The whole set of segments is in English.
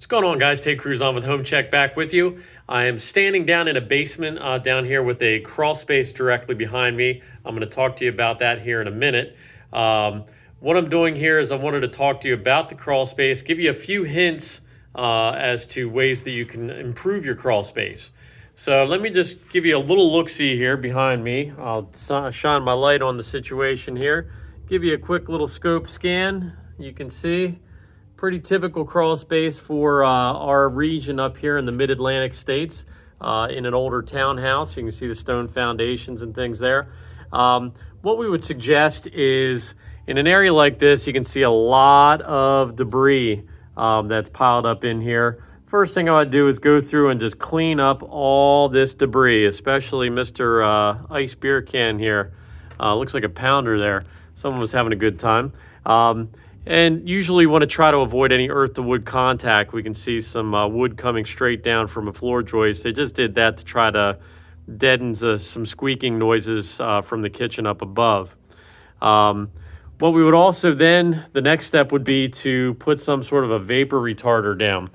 What's going on, guys? Tate Kruszon with Home Check back with you. I am standing down in a basement down here with a crawl space directly behind me. I'm going to talk to you about that here in a minute. What I'm doing here is I wanted to talk to you about the crawl space, give you a few hints as to ways that you can improve your crawl space. So let me just give you a little look-see here behind me. I'll shine my light on the situation here, give you a quick little scope scan. You can see pretty typical crawl space for our region up here in the mid-Atlantic states in an older townhouse. You can see the stone foundations and things there. What we would suggest is in an area like this, you can see a lot of debris that's piled up in here. First thing I would do is go through and just clean up all this debris, especially Mr. Ice beer can here. Looks like a pounder there. Someone was having a good time. And usually you want to try to avoid any earth to wood contact. We can see some wood coming straight down from a floor joist. They just did that to try to deaden some squeaking noises from the kitchen up above. What we would also then, the next step would be to put some sort of a vapor retarder down.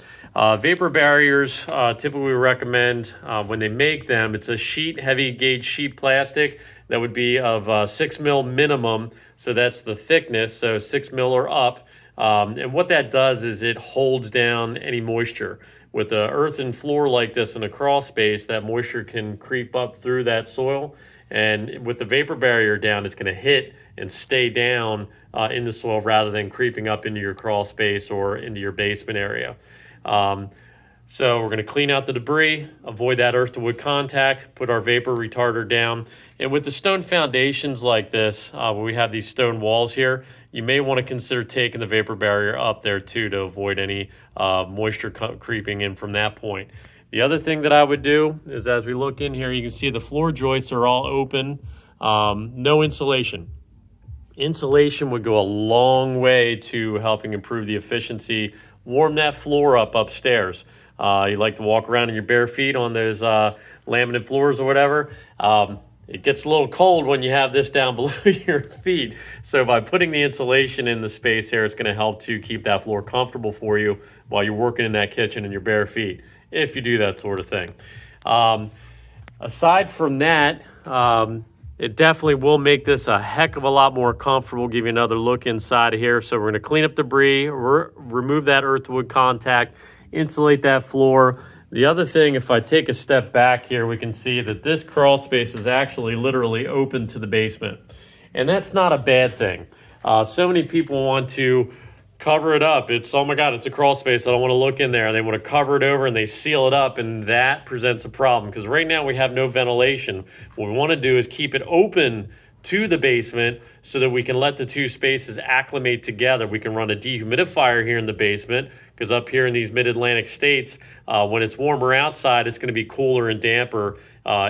Vapor barriers, typically we recommend when they make them, it's a heavy gauge sheet plastic that would be of 6 mil minimum. So that's the thickness, so 6 mil or up. And what that does is it holds down any moisture. With an earthen floor like this in a crawl space, that moisture can creep up through that soil. And with the vapor barrier down, it's going to hit and stay down in the soil rather than creeping up into your crawl space or into your basement area. So we're going to clean out the debris, avoid that earth to wood contact, put our vapor retarder down. And with the stone foundations like this, where we have these stone walls here, you may want to consider taking the vapor barrier up there too to avoid any moisture creeping in from that point. The other thing that I would do is as we look in here, you can see the floor joists are all open, no insulation. Insulation would go a long way to helping improve the efficiency, warm that floor up upstairs. You like to walk around in your bare feet on those laminate floors or whatever. It gets a little cold when you have this down below your feet. So by putting the insulation in the space here, it's going to help to keep that floor comfortable for you while you're working in that kitchen in your bare feet, if you do that sort of thing. Aside from that, it definitely will make this a heck of a lot more comfortable. Give you another look inside of here. So we're going to clean up debris, remove that earth to wood contact, insulate that floor. The other thing, if I take a step back here, we can see that this crawl space is actually literally open to the basement. And that's not a bad thing. So many people want to cover it up. It's, oh my God, it's a crawl space. I don't want to look in there. They want to cover it over and they seal it up, and that presents a problem because right now we have no ventilation. What we want to do is keep it open to the basement so that we can let the two spaces acclimate together. We can run a dehumidifier here in the basement because up here in these mid-Atlantic states, when it's warmer outside, it's going to be cooler and damper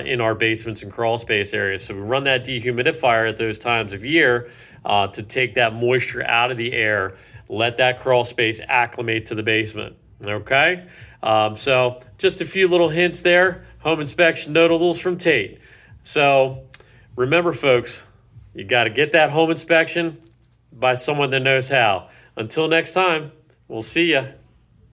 in our basements and crawl space areas. So we run that dehumidifier at those times of year to take that moisture out of the air, let that crawl space acclimate to the basement. Okay? So just a few little hints there. Home inspection notables from Tate. So remember, folks, you got to get that home inspection by someone that knows how. Until next time, we'll see ya.